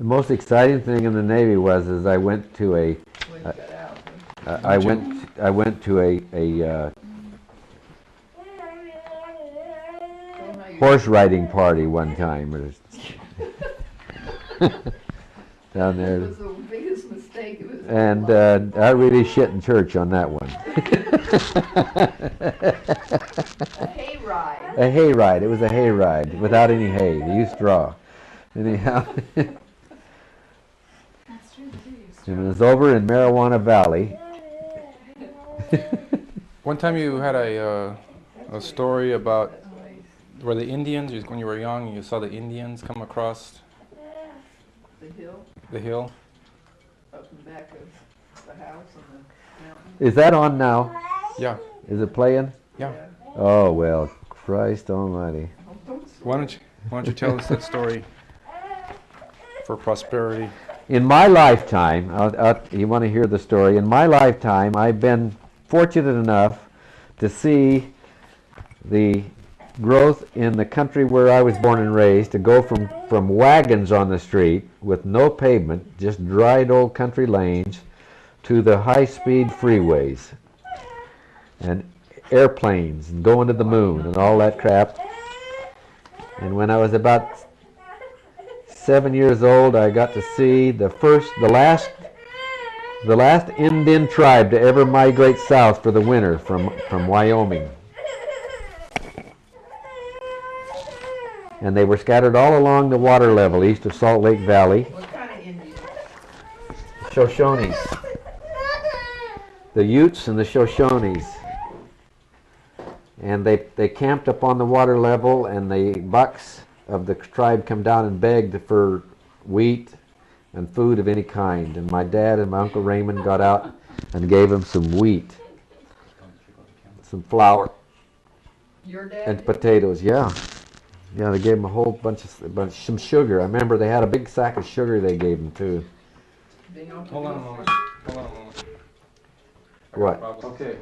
The most exciting thing in the Navy was as I went to a I went to a horse riding party one time. Down there. It was the biggest mistake. It was And I really shit in church on that one. a hayride. A hay ride. It was a hay ride without any hay. They used straw. Anyhow. That's true, they do use And it was over in Marijuana Valley. One time you had a story about where the Indians, when you were young, you saw the Indians come across The hill the hill. up in the back of the house on the mountain. Is that on now? Yeah, Is it playing? yeah. Oh, well, Christ almighty. Why don't you tell us that story for prosperity? In my lifetime, you want to hear the story? In my lifetime, I've been fortunate enough to see the growth in the country where I was born and raised, to go from wagons on the street with no pavement, just dried old country lanes, to the high-speed freeways and airplanes and going to the moon and all that crap. And when I was about 7 years old, I got to see the last Indian tribe to ever migrate south for the winter from Wyoming. And they were scattered all along the water level east of Salt Lake Valley. What kind of Indian? Shoshones. The Utes and the Shoshones. And they camped up on the water level, and the bucks of the tribe come down and begged for wheat and food of any kind. And my dad and my Uncle Raymond got out and gave them some wheat, some flour, Your dad? and potatoes. Yeah. Yeah, they gave them a whole bunch of some sugar. I remember they had a big sack of sugar they gave them too. Hold on a moment. Hold on a moment. What? Okay.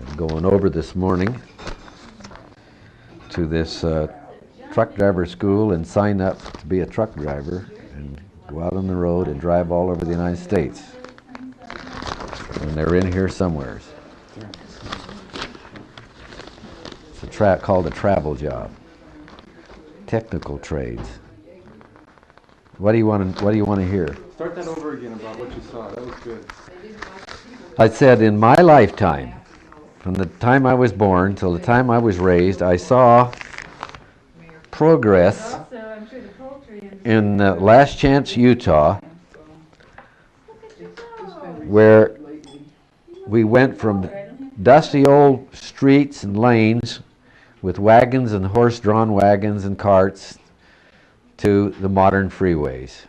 I'm going over this morning to this truck driver school and sign up to be a truck driver and go out on the road and drive all over the United States. And they're in here somewheres. It's called a travel job. Technical trades. What do you want to hear? Start that over again about what you saw. That was good. I said in my lifetime, from the time I was born till the time I was raised, I saw progress Also, I'm sure the poultry industry. in Last Chance, Utah, where we went from dusty old streets and lanes with wagons and horse-drawn wagons and carts to the modern freeways.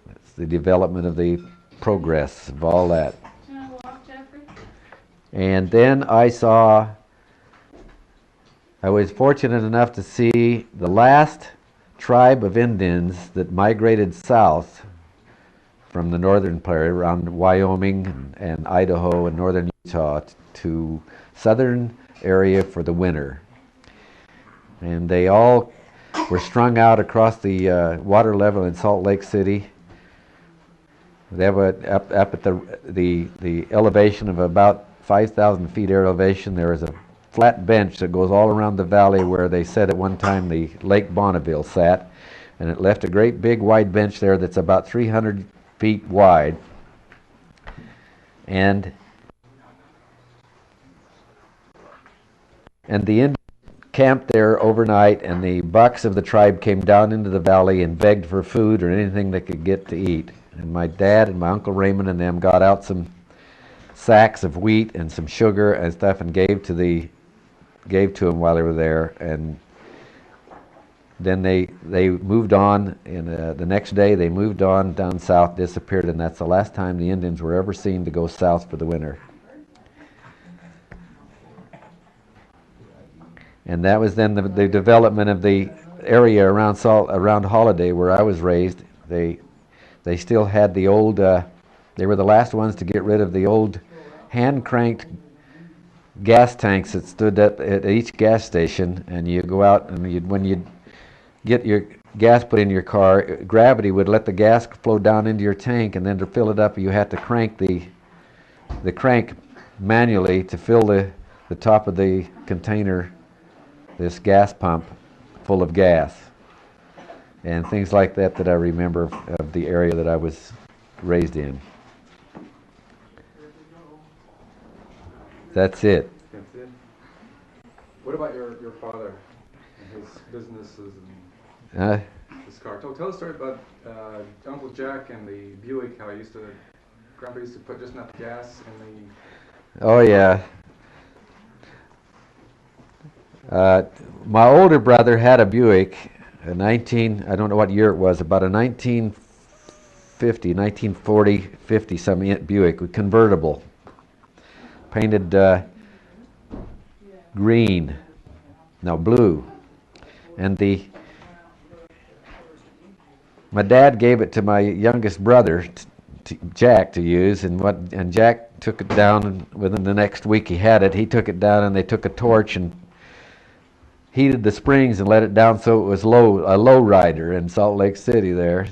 That's the development of the progress of all that. Do you want to walk, Jeffrey? And then I was fortunate enough to see the last tribe of Indians that migrated south from the northern part around Wyoming and Idaho and northern Utah to southern area for the winter. And they all were strung out across the water level in Salt Lake City. They have up at the elevation of about 5,000 feet elevation. There is a flat bench that goes all around the valley where they said at one time the Lake Bonneville sat, and it left a great big wide bench there that's about 300 feet wide. And the Indians camped there overnight, and the bucks of the tribe came down into the valley and begged for food or anything they could get to eat. And my dad and my Uncle Raymond and them got out some sacks of wheat and some sugar and stuff and gave to them while they were there. And then they moved on, and the next day they moved on down south, disappeared, and that's the last time the Indians were ever seen to go south for the winter. And that was then the development of the area around Holiday where I was raised. They still had the old, they were the last ones to get rid of the old hand-cranked gas tanks that stood up at each gas station, and you go out and when you'd get your gas put in your car, gravity would let the gas flow down into your tank, and then to fill it up, you had to crank the crank manually to fill the top of the container, this gas pump, full of gas, and things like that that I remember of the area that I was raised in. That's it. That's it. What about your father and his businesses and his car? Tell a story about Uncle Jack and the Buick. How Grandpa used to put just enough gas in Oh yeah. My older brother had a Buick, I don't know what year it was, about a 1940, 50 something Buick, convertible, painted blue. And my dad gave it to my youngest brother, Jack, to use, and Jack took it down, and within the next week he had it. He took it down, and they took a torch and heated the springs and let it down so it was a low rider in Salt Lake City there.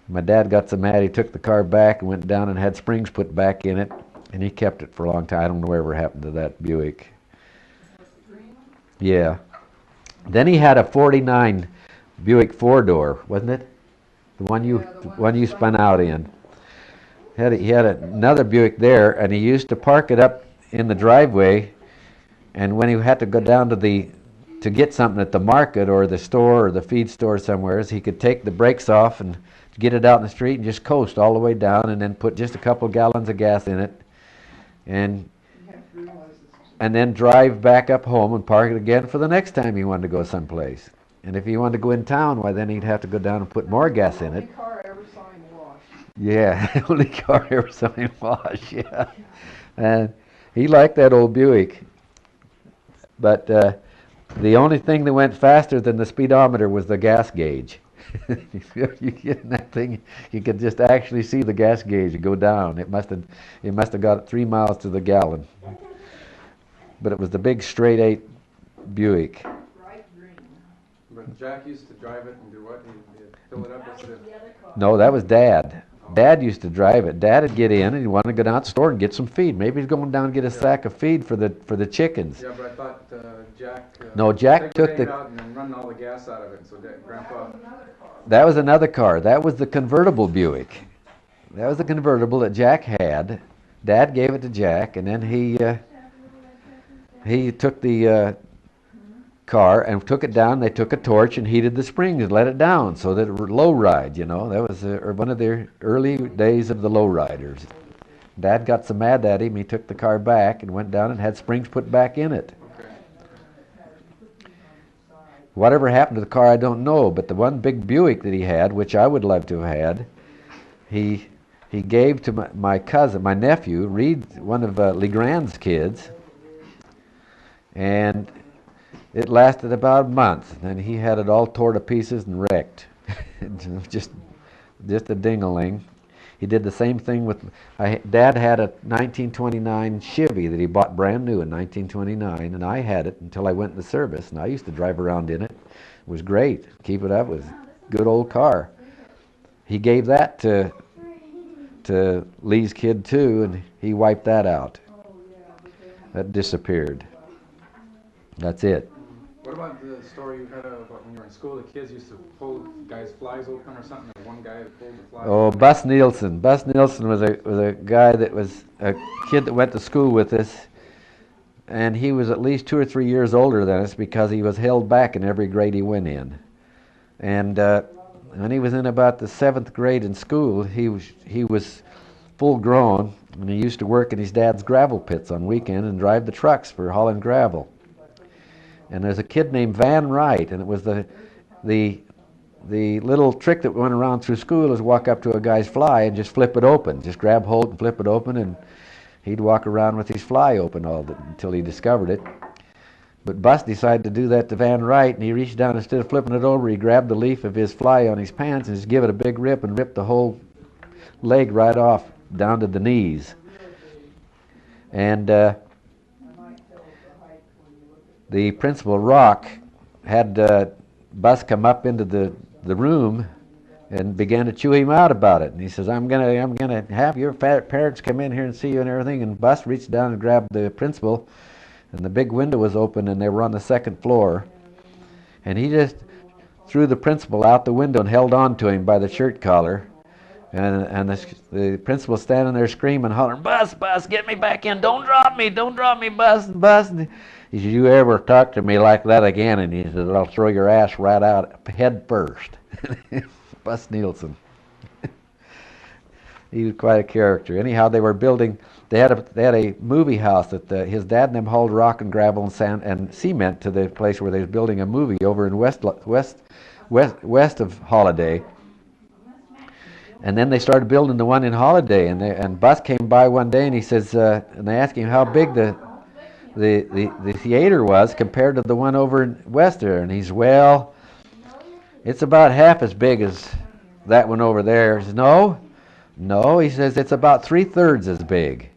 My dad got so mad he took the car back and went down and had springs put back in it, and he kept it for a long time. I don't know whatever happened to that Buick. Yeah. Then he had a 49 Buick four-door, wasn't it? The one you spun out in. He had another Buick there, and he used to park it up in the driveway, and when he had to go down to get something at the market or the store or the feed store somewhere, he could take the brakes off and get it out in the street and just coast all the way down, and then put just a couple gallons of gas in it, and then drive back up home and park it again for the next time he wanted to go someplace. And if he wanted to go in town, why then he'd have to go down and put more gas in it. Only car I ever saw him wash. Yeah, only car I ever saw him wash, yeah. And he liked that old Buick. But the only thing that went faster than the speedometer was the gas gauge. You get in that thing, you could just actually see the gas gauge go down. It must have got 3 miles to the gallon. But it was the big straight 8 Buick. Bright green. But Jack used to drive it and do what? He'd fill it up instead of... No, that was Dad. Dad used to drive it. Dad would get in and he wanted to go down to the store and get some feed. Maybe he's going down and get a sack of feed for the chickens. Yeah, but I thought Jack... No, Jack took the... out and then run all the gas out of it, so Grandpa... That was another car. That was the convertible Buick. That was the convertible that Jack had. Dad gave it to Jack, and then he took the car and took it down. They took a torch and heated the springs and let it down so that it would low ride, you know. That was one of the early days of the low riders. Dad got so mad at him, he took the car back and went down and had springs put back in it. Whatever happened to the car, I don't know, but the one big Buick that he had, which I would love to have had, he gave to my cousin, my nephew, Reed, one of Legrand's kids, and it lasted about a month. Then he had it all tore to pieces and wrecked. just a ding-a-ling. He did the same thing with... Dad had a 1929 Chevy that he bought brand new in 1929, and I had it until I went in the service, and I used to drive around in it. It was great. Keep it up. It was a good old car. He gave that to Lee's kid, too, and he wiped that out. That disappeared. That's it. What about the story you had about when you were in school, the kids used to pull guys' flies open or something, and one guy pulled the flies Oh, open? Bus Nielsen. Bus Nielsen was a guy that was a kid that went to school with us, and he was at least 2 or 3 years older than us because he was held back in every grade he went in. And when he was in about the 7th grade in school, he was full grown, and he used to work in his dad's gravel pits on weekend and drive the trucks for hauling gravel. And there's a kid named Van Wright, and it was the little trick that went around through school is walk up to a guy's fly and just flip it open. Just grab hold and flip it open, and he'd walk around with his fly open until he discovered it. But Bus decided to do that to Van Wright, and he reached down, instead of flipping it over, he grabbed the leaf of his fly on his pants and just give it a big rip and ripped the whole leg right off down to the knees. And the principal, Rock, had Bus come up into the the room and began to chew him out about it. And he says, I'm gonna have your parents come in here and see you and everything. And Bus reached down and grabbed the principal, and the big window was open, and they were on the second floor. And he just threw the principal out the window and held on to him by the shirt collar. And the principal standing there screaming, hollering, Bus, get me back in. Don't drop me, Bus. And he said, you ever talk to me like that again? And he said, I'll throw your ass right out head first. Bus Nielsen. He was quite a character. Anyhow, they were building. They had a movie house that his dad and them hauled rock and gravel and sand and cement to the place where they was building a movie over in west of Holiday. And then they started building the one in Holiday. And Bus came by one day and he says, and they asked him how big the theater was compared to the one over in Wester. And he's, well, it's about half as big as that one over there. He says, no, he says, it's about 3/3 as big.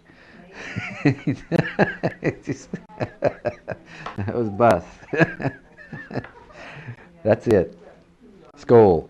That was Bus. That's it. Skol.